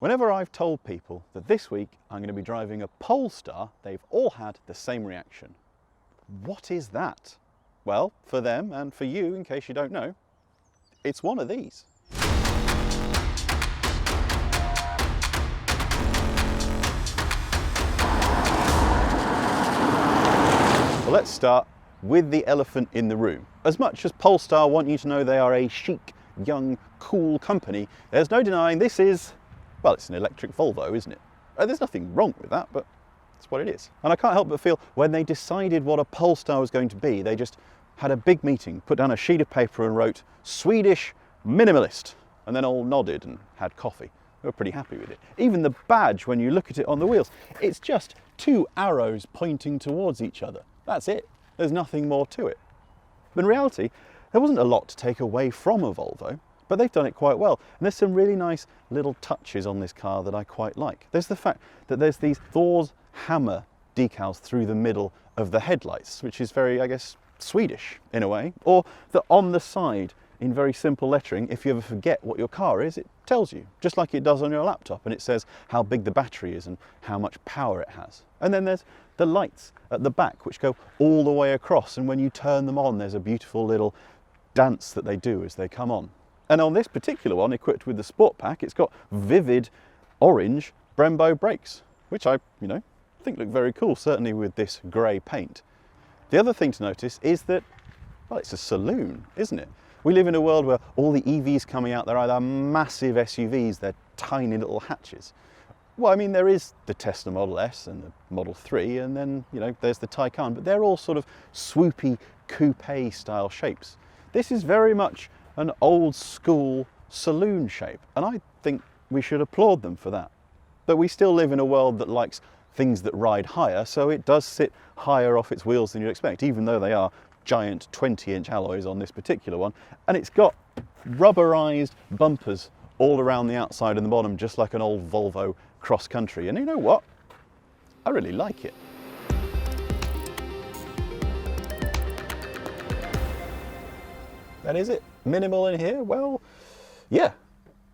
Whenever I've told people that this week I'm going to be driving a Polestar, they've all had the same reaction. What is that? Well, for them and for you, in case you don't know, it's one of these. Well, let's start with the elephant in the room. As much as Polestar want you to know they are a chic, young, cool company, there's no denying this is, well, it's an electric Volvo, isn't it? There's nothing wrong with that, but it's what it is. And I can't help but feel when they decided what a Polestar was going to be, they just had a big meeting, put down a sheet of paper and wrote, Swedish minimalist, and then all nodded and had coffee. They were pretty happy with it. Even the badge, when you look at it on the wheels, it's just two arrows pointing towards each other. That's it. There's nothing more to it. But in reality, there wasn't a lot to take away from a Volvo, but they've done it quite well. And there's some really nice little touches on this car that I quite like. There's the fact that there's these Thor's hammer decals through the middle of the headlights, which is very, I guess, Swedish in a way. Or that on the side, in very simple lettering, if you ever forget what your car is, it tells you, just like it does on your laptop, and it says how big the battery is and how much power it has. And then there's the lights at the back, which go all the way across, and when you turn them on, there's a beautiful little dance that they do as they come on. And on this particular one, equipped with the Sport Pack, it's got vivid orange Brembo brakes, which I, think look very cool, certainly with this grey paint. The other thing to notice is that, well, it's a saloon, isn't it? We live in a world where all the EVs coming out, they're either massive SUVs, they're tiny little hatches. Well, I mean, there is the Tesla Model S and the Model 3, and then, there's the Taycan, but they're all sort of swoopy coupe style shapes. This is very much an old school saloon shape, and I think we should applaud them for that. But we still live in a world that likes things that ride higher, so it does sit higher off its wheels than you'd expect, even though they are giant 20-inch alloys on this particular one. And it's got rubberized bumpers all around the outside and the bottom, just like an old Volvo cross country. And you know what? I really like it. That is it. Minimal in here? Well, yeah,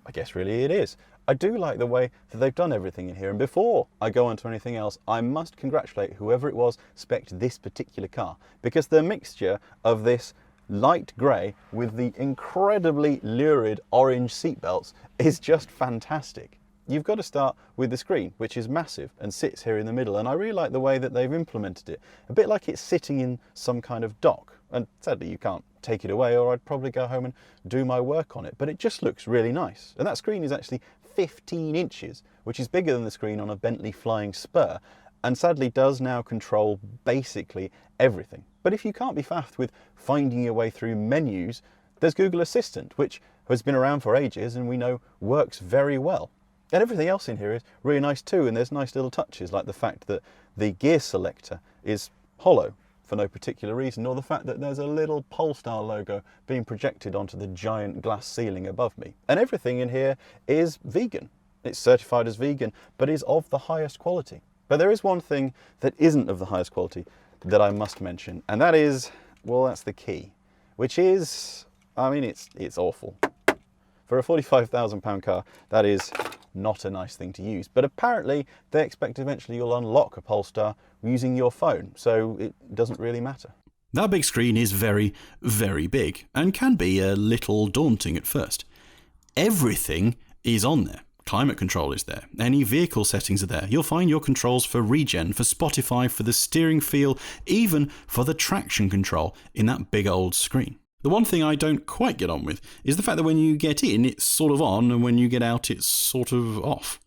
I guess really it is. I do like the way that they've done everything in here. And before I go on to anything else, I must congratulate whoever it was spec'd this particular car, because the mixture of this light grey with the incredibly lurid orange seatbelts is just fantastic. You've got to start with the screen, which is massive and sits here in the middle. And I really like the way that they've implemented it. A bit like it's sitting in some kind of dock. And sadly, you can't take it away, or I'd probably go home and do my work on it. But it just looks really nice. And that screen is actually 15 inches, which is bigger than the screen on a Bentley Flying Spur, and sadly does now control basically everything. But if you can't be faffed with finding your way through menus, there's Google Assistant, which has been around for ages and we know works very well. And everything else in here is really nice too, and there's nice little touches like the fact that the gear selector is hollow for no particular reason, or the fact that there's a little Polestar logo being projected onto the giant glass ceiling above me. And everything in here is vegan. It's certified as vegan, but is of the highest quality. But there is one thing that isn't of the highest quality that I must mention, and that is, well, that's the key, which is, I mean, it's awful. For a £45,000 car, that is not a nice thing to use. But apparently they expect eventually you'll unlock a Polestar using your phone, so it doesn't really matter. That big screen is very, very big and can be a little daunting at first. Everything is on there. Climate control is there. Any vehicle settings are there. You'll find your controls for regen, for Spotify, for the steering feel, even for the traction control in that big old screen. The one thing I don't quite get on with is the fact that when you get in, it's sort of on, and when you get out, it's sort of off.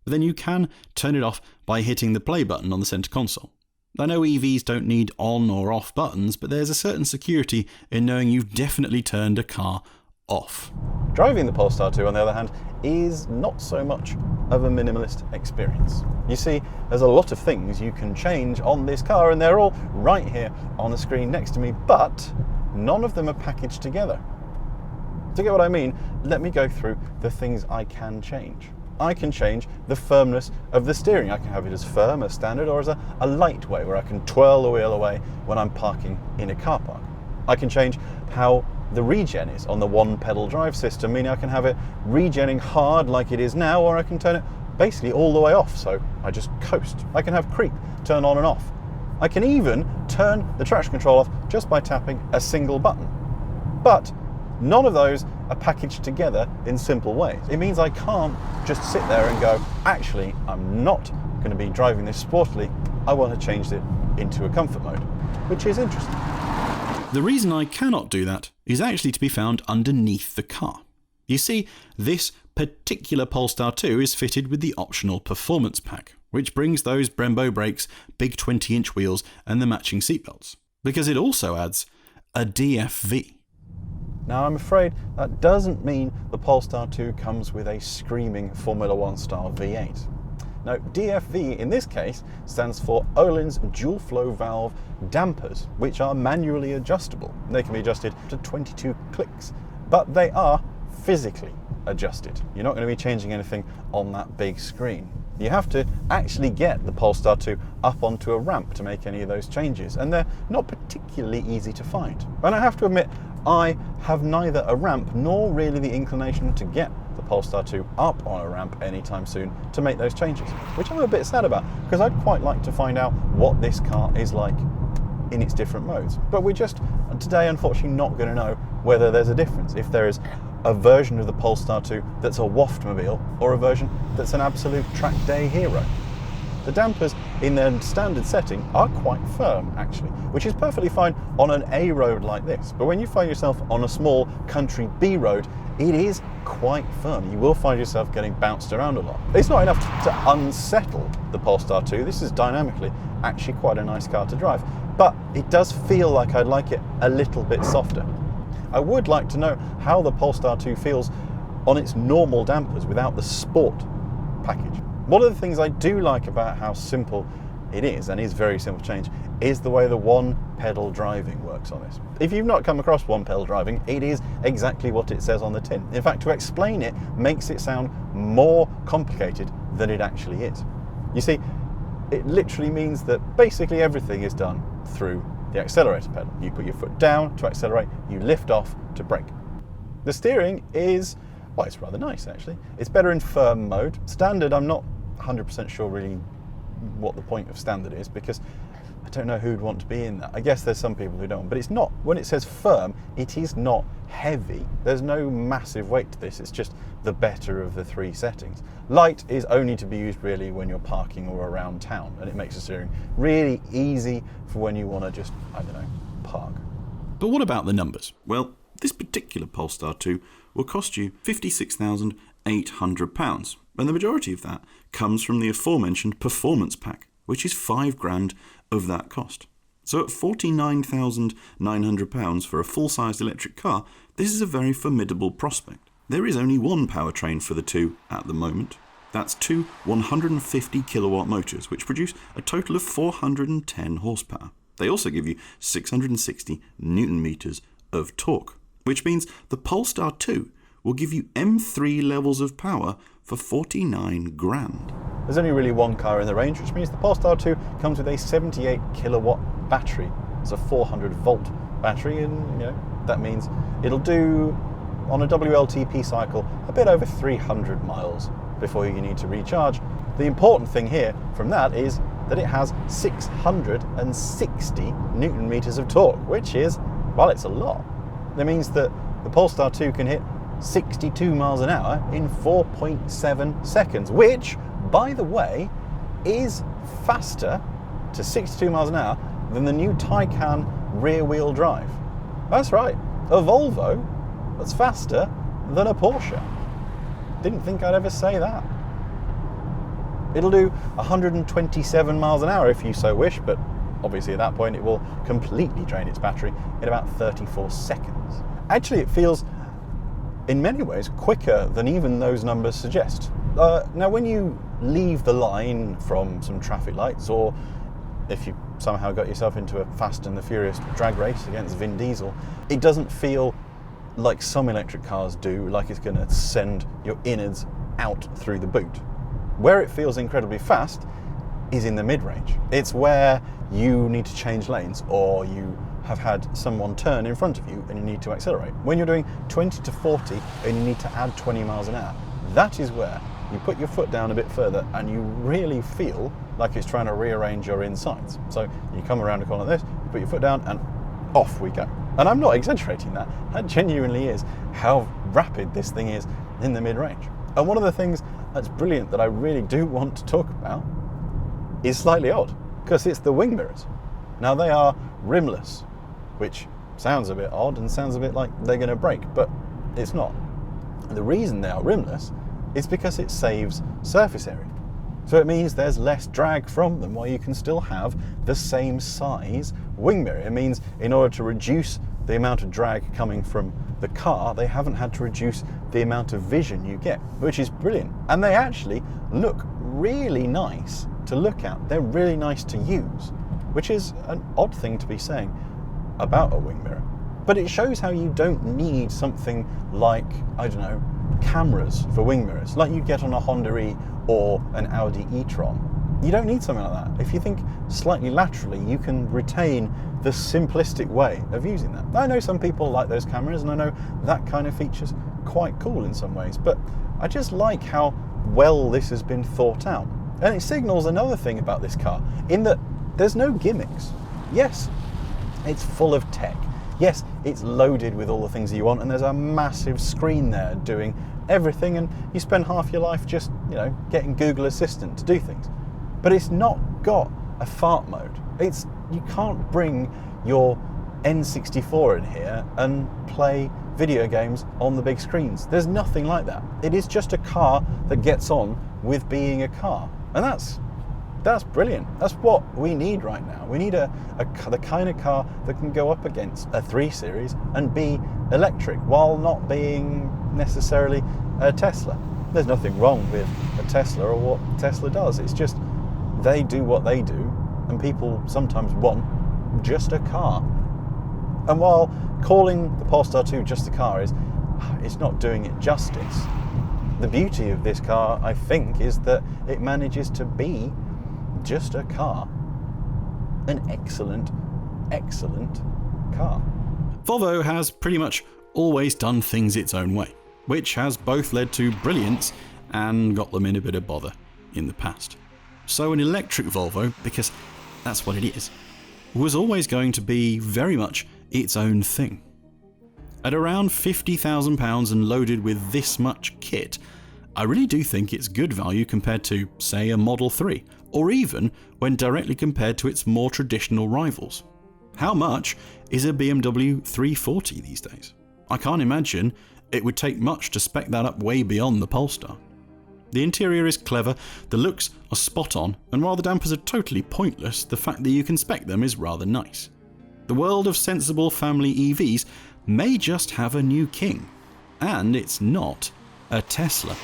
But then you can turn it off by hitting the play button on the centre console. I know EVs don't need on or off buttons, but there's a certain security in knowing you've definitely turned a car off. Driving the Polestar 2, on the other hand, is not so much of a minimalist experience. You see, there's a lot of things you can change on this car, and they're all right here on the screen next to me, but none of them are packaged together. To get what I mean, let me go through the things I can change. I can change the firmness of the steering. I can have it as firm, as standard, or as a lightweight, where I can twirl the wheel away when I'm parking in a car park. I can change how the regen is on the one pedal drive system, meaning I can have it regenning hard like it is now, or I can turn it basically all the way off, so I just coast. I can have creep turn on and off. I can even turn the traction control off just by tapping a single button. But none of those are packaged together in simple ways. It means I can't just sit there and go, actually, I'm not going to be driving this sportily, I want to change it into a comfort mode, which is interesting. The reason I cannot do that is actually to be found underneath the car. You see, this particular Polestar 2 is fitted with the optional performance pack, which brings those Brembo brakes, big 20-inch wheels and the matching seatbelts, because it also adds a DFV. Now I'm afraid that doesn't mean the Polestar 2 comes with a screaming Formula 1 style V8. No, DFV in this case stands for Ohlins dual flow valve dampers, which are manually adjustable. They can be adjusted to 22 clicks, but they are physically adjusted. You're not going to be changing anything on that big screen. You have to actually get the Polestar 2 up onto a ramp to make any of those changes, and they're not particularly easy to find. And I have to admit, I have neither a ramp nor really the inclination to get the Polestar 2 up on a ramp anytime soon to make those changes, which I'm a bit sad about, because I'd quite like to find out what this car is like in its different modes. But we're just today unfortunately not going to know whether there's a difference, if there is a version of the Polestar 2 that's a waftmobile or a version that's an absolute track day hero. The dampers in their standard setting are quite firm actually, which is perfectly fine on an A road like this, but when you find yourself on a small country B road, it is quite firm. You will find yourself getting bounced around a lot. It's not enough to unsettle the Polestar 2. This is dynamically actually quite a nice car to drive, but it does feel like I'd like it a little bit softer. I would like to know how the Polestar 2 feels on its normal dampers without the sport package. One of the things I do like about how simple it is, and is very simple change, is the way the one pedal driving works on this. If you've not come across one pedal driving, it is exactly what it says on the tin. In fact, to explain it makes it sound more complicated than it actually is. You see, it literally means that basically everything is done through the accelerator pedal. You put your foot down to accelerate, you lift off to brake. The steering is, well, it's rather nice actually. It's better in firm mode. Standard, I'm not 100% sure really what the point of standard is, because I don't know who'd want to be in that. I guess there's some people who don't, but it's not, when it says firm, it is not heavy. There's no massive weight to this, it's just the better of the three settings. Light is only to be used really when you're parking or around town, and it makes the steering really easy for when you want to just, I don't know, park. But what about the numbers? Well, this particular Polestar 2 will cost you £56,800, and the majority of that comes from the aforementioned performance pack, which is £5,000 of that cost. So at £49,900 for a full-sized electric car, this is a very formidable prospect. There is only one powertrain for the two at the moment. That's two 150 kilowatt motors, which produce a total of 410 horsepower. They also give you 660 newton meters of torque, which means the Polestar 2 will give you M3 levels of power for £49,000. There's only really one car in the range, which means the Polestar 2 comes with a 78 kilowatt battery. It's a 400 volt battery, and that means it'll do on a WLTP cycle a bit over 300 miles before you need to recharge. The important thing here from that is that it has 660 newton meters of torque, which is, well, it's a lot. That means that the Polestar 2 can hit 62 miles an hour in 4.7 seconds, which, by the way, is faster to 62 miles an hour than the new Taycan rear-wheel drive. That's right, a Volvo that's faster than a Porsche. Didn't think I'd ever say that. It'll do 127 miles an hour if you so wish, but obviously at that point it will completely drain its battery in about 34 seconds. Actually, it feels in many ways quicker than even those numbers suggest. Now, when you leave the line from some traffic lights, or if you somehow got yourself into a Fast and the Furious drag race against Vin Diesel, it doesn't feel like some electric cars do, like it's going to send your innards out through the boot. Where it feels incredibly fast is in the mid-range. It's where you need to change lanes, or you have had someone turn in front of you and you need to accelerate. When you're doing 20 to 40 and you need to add 20 miles an hour, that is where you put your foot down a bit further and you really feel like it's trying to rearrange your insides. So you come around a corner like this, you put your foot down and off we go. And I'm not exaggerating that. That genuinely is how rapid this thing is in the mid-range. And one of the things that's brilliant that I really do want to talk about is slightly odd, because it's the wing mirrors. Now they are rimless, which sounds a bit odd and sounds a bit like they're going to break, but it's not. And the reason they are rimless is because it saves surface area. So it means there's less drag from them while you can still have the same size wing mirror. It means in order to reduce the amount of drag coming from the car, they haven't had to reduce the amount of vision you get, which is brilliant. And they actually look really nice to look at. They're really nice to use, which is an odd thing to be saying about a wing mirror. But it shows how you don't need something like, I don't know, cameras for wing mirrors, like you get on a Honda E or an Audi e-tron. You don't need something like that. If you think slightly laterally, you can retain the simplistic way of using that. I know some people like those cameras, and I know that kind of feature's quite cool in some ways, but I just like how well this has been thought out. And it signals another thing about this car, in that there's no gimmicks. Yes, it's full of tech. Yes, it's loaded with all the things that you want, and there's a massive screen there doing everything, and you spend half your life just, getting Google Assistant to do things. But it's not got a fart mode. You can't bring your N64 in here and play video games on the big screens. There's nothing like that. It is just a car that gets on with being a car. And that's brilliant. That's what we need right now. We need the kind of car that can go up against a 3 Series and be electric while not being necessarily a Tesla. There's nothing wrong with a Tesla or what Tesla does. It's just they do what they do, and people sometimes want just a car. And while calling the Polestar 2 just a car it's not doing it justice. The beauty of this car, I think, is that it manages to be just a car. An excellent, excellent car. Volvo has pretty much always done things its own way, which has both led to brilliance and got them in a bit of bother in the past. So an electric Volvo, because that's what it is, was always going to be very much its own thing. At around £50,000 and loaded with this much kit, I really do think it's good value compared to, say, a Model 3, or even when directly compared to its more traditional rivals. How much is a BMW 340 these days? I can't imagine it would take much to spec that up way beyond the Polestar. The interior is clever, the looks are spot on, and while the dampers are totally pointless, the fact that you can spec them is rather nice. The world of sensible family EVs may just have a new king, and it's not a Tesla.